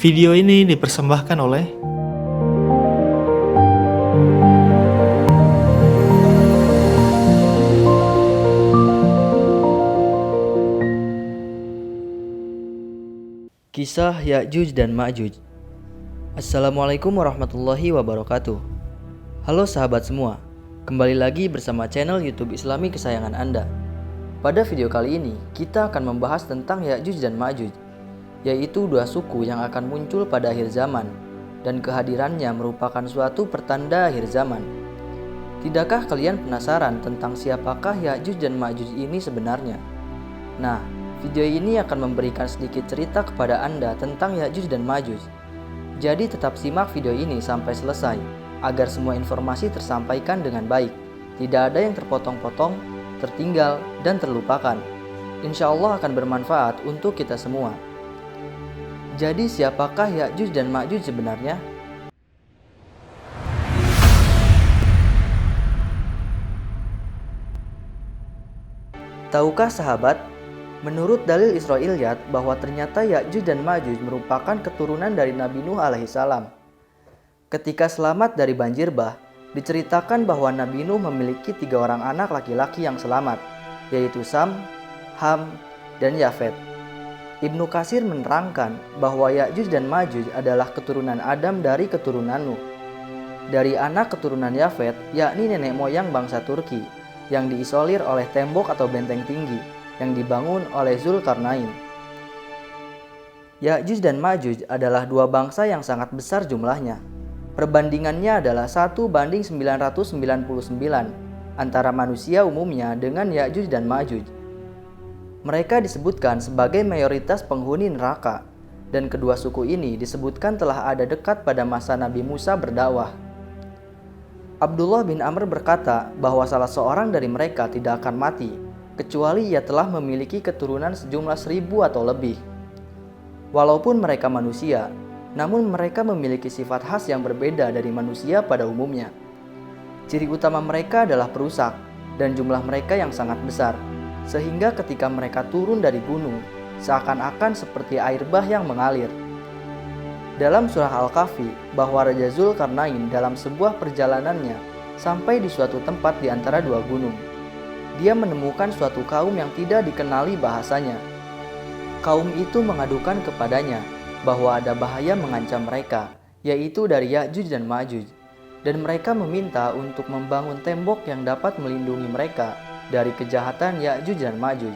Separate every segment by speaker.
Speaker 1: Video ini dipersembahkan oleh
Speaker 2: Kisah Ya'juj dan Ma'juj. Assalamualaikum warahmatullahi wabarakatuh. Halo sahabat semua, kembali lagi bersama channel YouTube Islami kesayangan Anda. Pada video kali ini, kita akan membahas tentang Ya'juj dan Ma'juj, yaitu dua suku yang akan muncul pada akhir zaman, dan kehadirannya merupakan suatu pertanda akhir zaman. Tidakkah kalian penasaran tentang siapakah Ya'juj dan Ma'juj ini sebenarnya? Nah, video ini akan memberikan sedikit cerita kepada Anda tentang Ya'juj dan Ma'juj. Jadi tetap simak video ini sampai selesai, agar semua informasi tersampaikan dengan baik. Tidak ada yang terpotong-potong, tertinggal, dan terlupakan. Insya Allah akan bermanfaat untuk kita semua. Jadi siapakah Ya'juj dan Ma'juj sebenarnya? Tahukah sahabat, menurut dalil Israiliyat bahwa ternyata Ya'juj dan Ma'juj merupakan keturunan dari Nabi Nuh alaihissalam. Ketika selamat dari banjir bah, diceritakan bahwa Nabi Nuh memiliki 3 orang anak laki-laki yang selamat, yaitu Sam, Ham, dan Yafet. Ibnu Katsir menerangkan bahwa Ya'juj dan Ma'juj adalah keturunan Adam dari keturunan Nuh. Dari anak keturunan Yafet, yakni nenek moyang bangsa Turki, yang diisolir oleh tembok atau benteng tinggi yang dibangun oleh Zulkarnain. Ya'juj dan Ma'juj adalah dua bangsa yang sangat besar jumlahnya. Perbandingannya adalah 1:999 antara manusia umumnya dengan Ya'juj dan Ma'juj. Mereka disebutkan sebagai mayoritas penghuni neraka, dan kedua suku ini disebutkan telah ada dekat pada masa Nabi Musa berdakwah. Abdullah bin Amr berkata bahwa salah seorang dari mereka tidak akan mati kecuali ia telah memiliki keturunan sejumlah 1000 atau lebih. Walaupun mereka manusia, namun mereka memiliki sifat khas yang berbeda dari manusia pada umumnya. Ciri utama mereka adalah perusak, dan jumlah mereka yang sangat besar, sehingga ketika mereka turun dari gunung, seakan-akan seperti air bah yang mengalir. Dalam surah Al-Kahfi, bahwa Raja Zulkarnain dalam sebuah perjalanannya sampai di suatu tempat di antara dua gunung. Dia menemukan suatu kaum yang tidak dikenali bahasanya. Kaum itu mengadukan kepadanya bahwa ada bahaya mengancam mereka, yaitu dari Ya'juj dan Ma'juj, dan mereka meminta untuk membangun tembok yang dapat melindungi mereka dari kejahatan Ya'juj dan Ma'juj.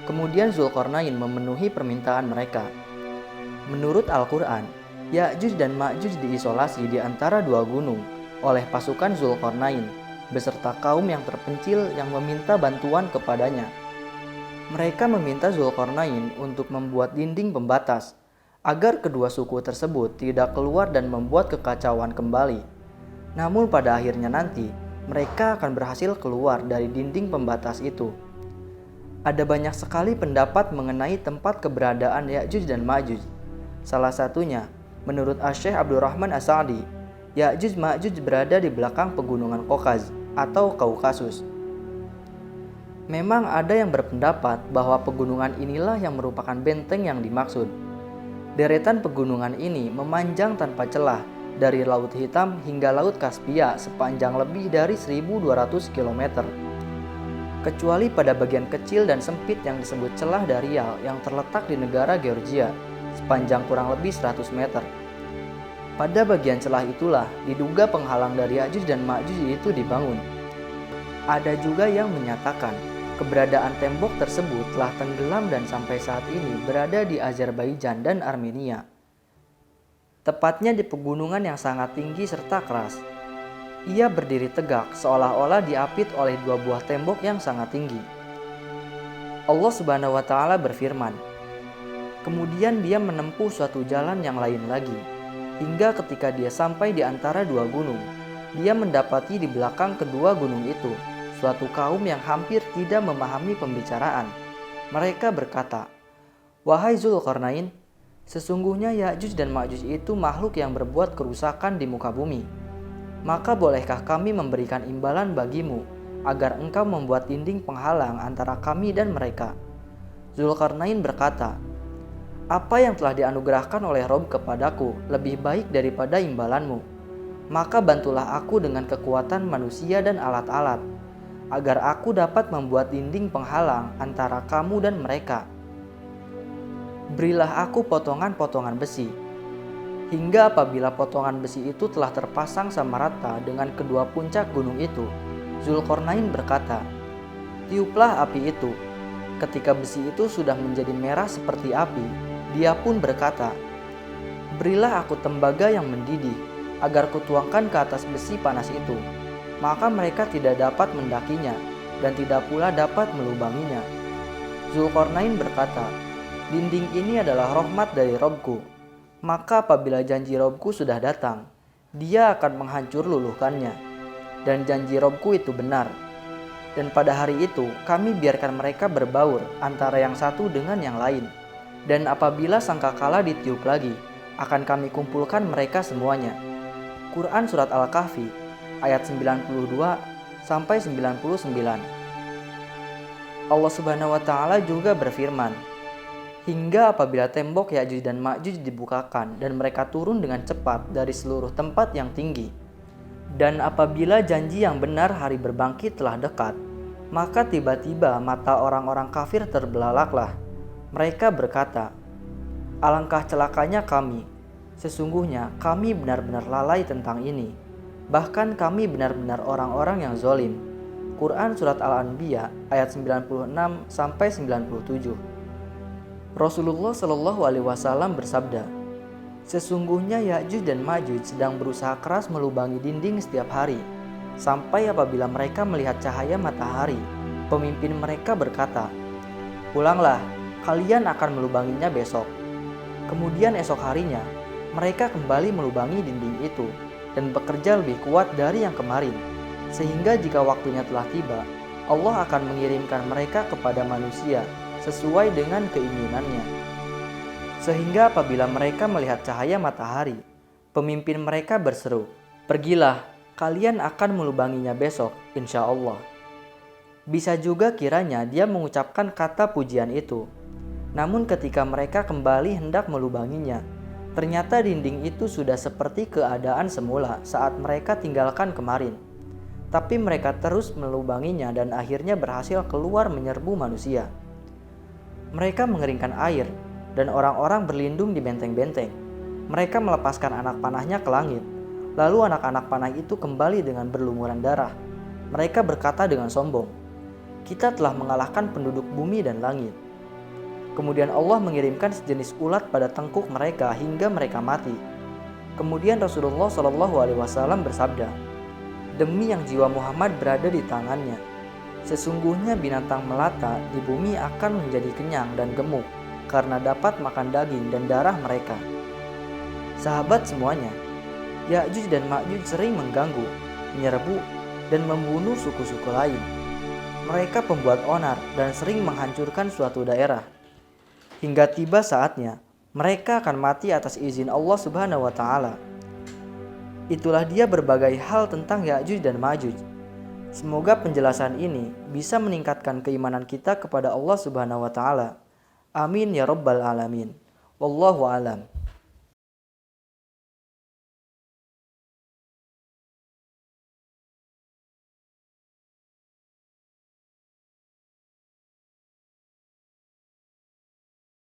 Speaker 2: Kemudian Zulkarnain memenuhi permintaan mereka. Menurut Al-Quran, Ya'juj dan Ma'juj diisolasi di antara dua gunung oleh pasukan Zulkarnain beserta kaum yang terpencil yang meminta bantuan kepadanya. Mereka meminta Zulkarnain untuk membuat dinding pembatas agar kedua suku tersebut tidak keluar dan membuat kekacauan kembali. Namun pada akhirnya nanti mereka akan berhasil keluar dari dinding pembatas itu. Ada banyak sekali pendapat mengenai tempat keberadaan Ya'juj dan Ma'juj. Salah satunya, menurut Asy-Syaikh Abdurrahman As-Sa'di, Ya'juj Ma'juj berada di belakang pegunungan Kokaz atau Kaukasus. Memang ada yang berpendapat bahwa pegunungan inilah yang merupakan benteng yang dimaksud. Deretan pegunungan ini memanjang tanpa celah dari Laut Hitam hingga Laut Kaspia sepanjang lebih dari 1200 km. Kecuali pada bagian kecil dan sempit yang disebut celah Darial yang terletak di negara Georgia sepanjang kurang lebih 100 meter. Pada bagian celah itulah diduga penghalang dari Ya'juj dan Ma'juj itu dibangun. Ada juga yang menyatakan keberadaan tembok tersebut telah tenggelam dan sampai saat ini berada di Azerbaijan dan Armenia. Tepatnya di pegunungan yang sangat tinggi serta keras. Ia berdiri tegak seolah-olah diapit oleh dua buah tembok yang sangat tinggi. Allah Subhanahu wa Ta'ala berfirman, kemudian dia menempuh suatu jalan yang lain lagi, hingga ketika dia sampai di antara dua gunung, dia mendapati di belakang kedua gunung itu suatu kaum yang hampir tidak memahami pembicaraan. Mereka berkata, "Wahai Zulkarnain, sesungguhnya Ya'juj dan Ma'juj itu makhluk yang berbuat kerusakan di muka bumi. Maka bolehkah kami memberikan imbalan bagimu agar engkau membuat dinding penghalang antara kami dan mereka?" Zulkarnain berkata, Apa yang telah dianugerahkan oleh Rob kepadaku lebih baik daripada imbalanmu. Maka bantulah aku dengan kekuatan manusia dan alat-alat, agar aku dapat membuat dinding penghalang antara kamu dan mereka. Berilah aku potongan-potongan besi, hingga apabila potongan besi itu telah terpasang sama rata dengan kedua puncak gunung itu, Zulkarnain berkata, "Tiuplah api itu." Ketika besi itu sudah menjadi merah seperti api, dia pun berkata, "Berilah aku tembaga yang mendidih, agar kutuangkan ke atas besi panas itu." Maka mereka tidak dapat mendakinya, dan tidak pula dapat melubanginya. Zulkarnain berkata, "Dinding ini adalah rahmat dari Robku. Maka apabila janji Robku sudah datang, dia akan menghancur luluhkannya. Dan janji Robku itu benar. Dan pada hari itu kami biarkan mereka berbaur antara yang satu dengan yang lain. Dan apabila sangkakala ditiup lagi, akan kami kumpulkan mereka semuanya." Quran Surat Al-Kahfi ayat 92 sampai 99. Allah Subhanahu wa taala juga berfirman, "Hingga apabila tembok Ya'juj dan Ma'juj dibukakan dan mereka turun dengan cepat dari seluruh tempat yang tinggi. Dan apabila janji yang benar hari berbangkit telah dekat, maka tiba-tiba mata orang-orang kafir terbelalaklah. Mereka berkata, 'Alangkah celakanya kami. Sesungguhnya kami benar-benar lalai tentang ini. Bahkan kami benar-benar orang-orang yang zalim." Quran Surat Al-Anbiya ayat 96 sampai 97. Rasulullah Shallallahu Alaihi Wasallam bersabda, "Sesungguhnya Ya'juj dan Ma'juj sedang berusaha keras melubangi dinding setiap hari, sampai apabila mereka melihat cahaya matahari, pemimpin mereka berkata, 'Pulanglah, kalian akan melubanginya besok.' Kemudian esok harinya, mereka kembali melubangi dinding itu dan bekerja lebih kuat dari yang kemarin, sehingga jika waktunya telah tiba, Allah akan mengirimkan mereka kepada manusia sesuai dengan keinginannya. Sehingga apabila mereka melihat cahaya matahari, pemimpin mereka berseru, 'Pergilah, kalian akan melubanginya besok, insya Allah.' Bisa juga kiranya dia mengucapkan kata pujian itu. Namun ketika mereka kembali hendak melubanginya, ternyata dinding itu sudah seperti keadaan semula saat mereka tinggalkan kemarin. Tapi mereka terus melubanginya dan akhirnya berhasil keluar menyerbu manusia. Mereka mengeringkan air dan orang-orang berlindung di benteng-benteng. Mereka melepaskan anak panahnya ke langit. Lalu anak-anak panah itu kembali dengan berlumuran darah. Mereka berkata dengan sombong, 'Kita telah mengalahkan penduduk bumi dan langit.' Kemudian Allah mengirimkan sejenis ulat pada tengkuk mereka hingga mereka mati. Kemudian Rasulullah SAW bersabda, 'Demi yang jiwa Muhammad berada di tangannya, sesungguhnya binatang melata di bumi akan menjadi kenyang dan gemuk karena dapat makan daging dan darah mereka.' Sahabat semuanya, Ya'juj dan Ma'juj sering mengganggu, menyerbu, dan membunuh suku-suku lain. Mereka pembuat onar dan sering menghancurkan suatu daerah. Hingga tiba saatnya, mereka akan mati atas izin Allah Subhanahu wa Ta'ala. Itulah dia berbagai hal tentang Ya'juj dan Ma'juj. Semoga penjelasan ini bisa meningkatkan keimanan kita kepada Allah Subhanahu wa Ta'ala. Amin ya Rabbal Alamin. Wallahu alam.